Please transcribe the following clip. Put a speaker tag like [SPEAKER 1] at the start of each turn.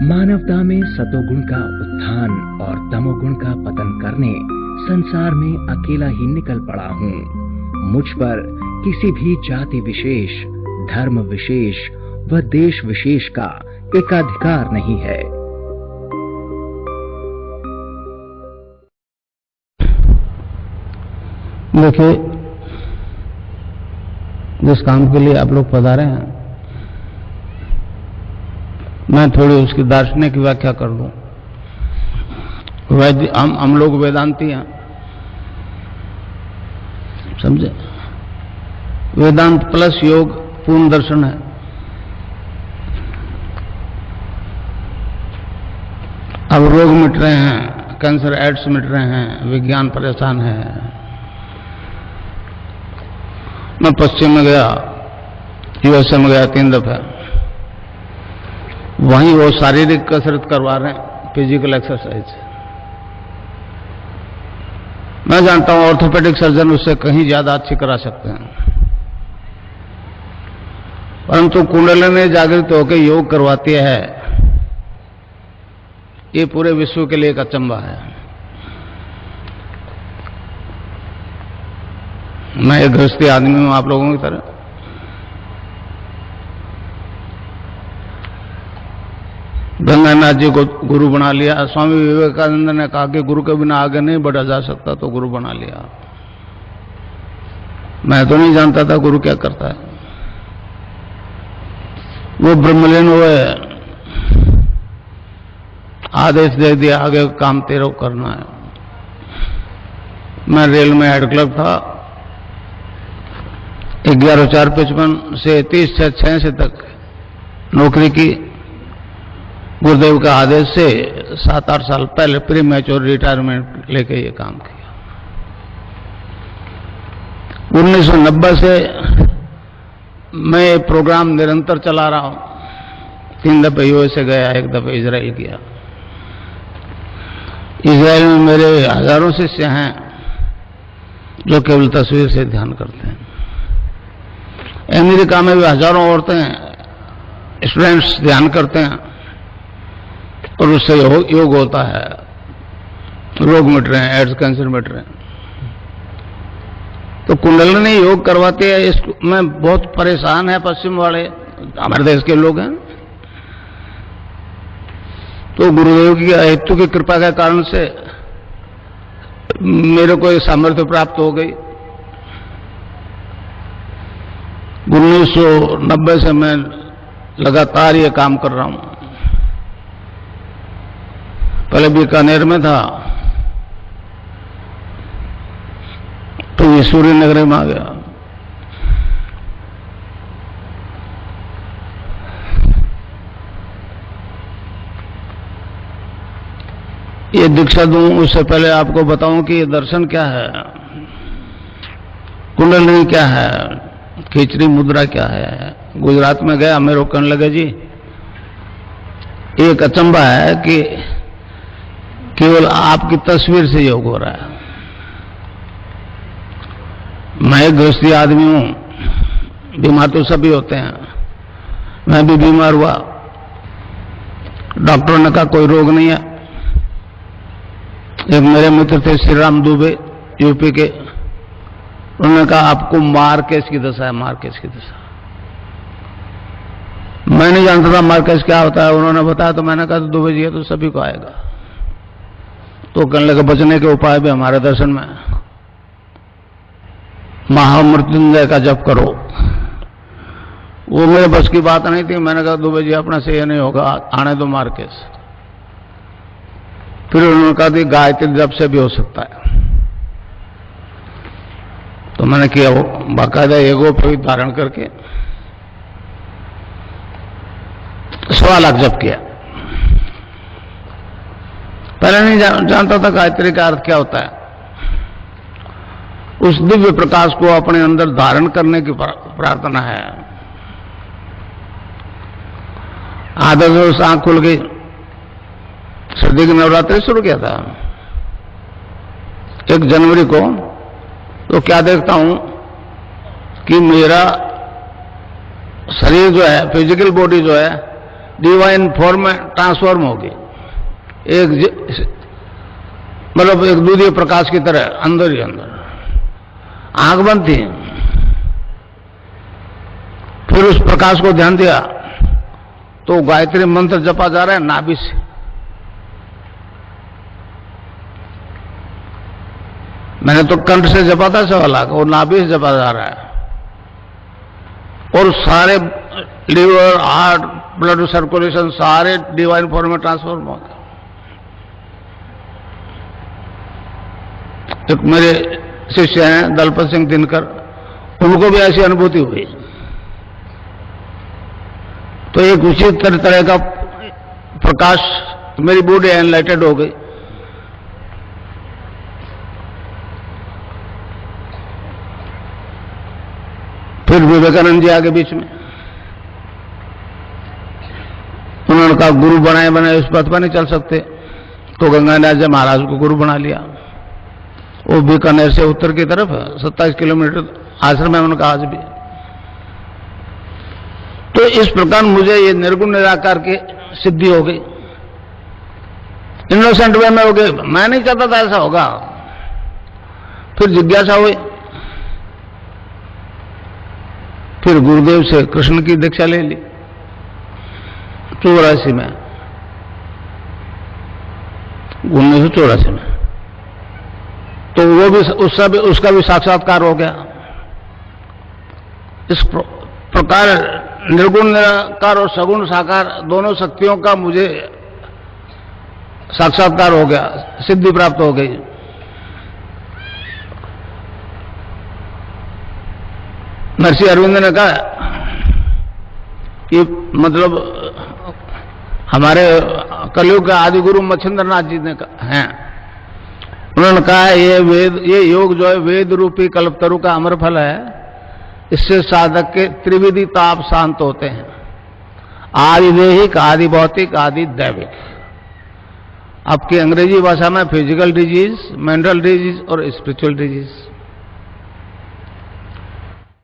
[SPEAKER 1] मानवता में सतोगुण का उत्थान और तमोगुण का पतन करने संसार में अकेला ही निकल पड़ा हूँ। मुझ पर किसी भी जाति विशेष, धर्म विशेष व देश विशेष का एकाधिकार नहीं है।
[SPEAKER 2] देखिए, जिस काम के लिए आप लोग पधारे हैं, मैं थोड़ी उसकी दार्शनिक व्याख्या कर दूं। हम लोग वेदांती हैं, समझे? वेदांत प्लस योग पूर्ण दर्शन है। अब रोग मिट रहे हैं, कैंसर एड्स मिट रहे हैं, विज्ञान परेशान है। मैं पश्चिम में गया, यूएसए में गया 3 दफे, वहीं वो शारीरिक कसरत करवा रहे हैं, फिजिकल एक्सरसाइज। मैं जानता हूं ऑर्थोपेडिक सर्जन उससे कहीं ज्यादा अच्छी करा सकते हैं, परंतु कुंडलिनी जागृत होकर योग करवाती है, ये पूरे विश्व के लिए एक अचंभा है। मैं एक गृहस्थी आदमी हूं आप लोगों की तरह। गंगानाथ जी को गुरु बना लिया। स्वामी विवेकानंद ने कहा कि गुरु के बिना आगे नहीं बढ़ा जा सकता, तो गुरु बना लिया। मैं तो नहीं जानता था गुरु क्या करता है। वो ब्रह्मलीन हुए, आदेश दे दिया आगे काम तेरा करना है। मैं रेल में हेड क्लर्क था, 11/4/55 से 30/6 तक नौकरी की। गुरुदेव का आदेश से 7-8 साल पहले प्री मैच्योर रिटायरमेंट लेके ये काम किया। 1990 से मैं ये प्रोग्राम निरंतर चला रहा हूं। 3 दफे यूएसए गया, 1 दफे इजराइल गया। इजराइल में मेरे हजारों शिष्य हैं जो केवल तस्वीर से ध्यान करते हैं। अमेरिका में भी हजारों औरतें, स्टूडेंट्स ध्यान करते हैं और उससे योग होता है, रोग मिट रहे हैं, एड्स कैंसर मिट रहे हैं। तो कुंडलिनी योग करवाते हैं। इसमें बहुत परेशान है पश्चिम वाले, हमारे देश के लोग हैं। तो गुरुदेव की हेतु की कृपा के कारण से मेरे को ये सामर्थ्य प्राप्त हो गई। 1990 से मैं लगातार ये काम कर रहा हूं। पहले बीकानेर में था, तो ये सूर्य नगरी में आ गया। ये दीक्षा दूं उससे पहले आपको बताऊं कि ये दर्शन क्या है, कुंडलिनी क्या है, खिचड़ी मुद्रा क्या है। गुजरात में गया, मेरे को कहने लगे जी एक अचंभा है कि केवल आपकी तस्वीर से योग हो रहा है। मैं एक गृहस्थी आदमी हूं, बीमार तो सभी होते हैं, मैं भी बीमार हुआ। डॉक्टर ने कहा कोई रोग नहीं है। एक मेरे मित्र थे श्री राम दुबे, यूपी के, उन्होंने कहा आपको मार्केस की दशा है, मार्केस की दशा। मैं नहीं जानता था मार्केस क्या होता है, उन्होंने बताया तो मैंने कहा दुबे जी तो सभी को आएगा। तो कहने लगे बचने के उपाय भी हमारे दर्शन में, महामृत्युंजय का जप करो। वो मेरे बस की बात नहीं थी। मैंने कहा दुबे जी अपने से ये नहीं होगा, आने दो मार्केस। फिर उन्होंने कहा कि गायत्री जप से भी हो सकता है। तो मैंने किया, वो बाकायदा एगो पे धारण करके 1.25 लाख जप किया। पहले नहीं जानता था गायत्री का अर्थ क्या होता है। उस दिव्य प्रकाश को अपने अंदर धारण करने की प्रार्थना है। आधा से आंख खुल गई, सर्दी की नवरात्रि शुरू किया था 1 जनवरी को। तो क्या देखता हूं कि मेरा शरीर जो है, फिजिकल बॉडी जो है, डिवाइन फॉर्म में ट्रांसफॉर्म हो गई, मतलब एक दूधीय प्रकाश की तरह अंदर ही अंदर। आंख बंद थी, फिर उस प्रकाश को ध्यान दिया तो गायत्री मंत्र जपा जा रहा है नाभि से। मैंने तो कंठ से जपा था 1.25 लाख, और नाभि से जपा जा रहा है, और सारे लिवर, हार्ट, ब्लड सर्कुलेशन सारे डिवाइन फॉर्म में ट्रांसफॉर्म हो गए। एक मेरे शिष्य हैं दलपत सिंह दिनकर, उनको भी ऐसी अनुभूति हुई। तो एक उसी तरह का प्रकाश, मेरी बॉडी एनलाइटेड हो गई। फिर विवेकानंद जी आगे बीच में, उन्होंने कहा गुरु बनाए उस पथ पर नहीं चल सकते, तो गंगानाथ जी महाराज को गुरु बना लिया। वो बीकानेर से उत्तर की तरफ 27 किलोमीटर आश्रम है उनका आज भी। तो इस प्रकार मुझे ये निर्गुण निराकार की सिद्धि हो गई, इनोसेंट वे में हो गई। मैं नहीं चाहता था ऐसा होगा। फिर जिज्ञासा हुई, फिर गुरुदेव से कृष्ण की दीक्षा ले ली 84 में, 1984 में। तो वो भी उसका भी साक्षात्कार हो गया। इस प्रकार निर्गुण निराकार और सगुण साकार दोनों शक्तियों का मुझे साक्षात्कार हो गया, सिद्धि प्राप्त हो गई। महर्षि अरविंद ने कहा कि मतलब हमारे कलयुग के आदि गुरु मच्छिंद्रनाथ जी ने हैं, उन्होंने कहा ये योग जो है वेद रूपी कल्पतरु का अमर फल है, इससे साधक के त्रिविधि ताप शांत होते हैं, आदि देहिक, आदि भौतिक, आदि दैविक। आपकी अंग्रेजी भाषा में फिजिकल डिजीज, मेंटल डिजीज और स्पिरिचुअल डिजीज।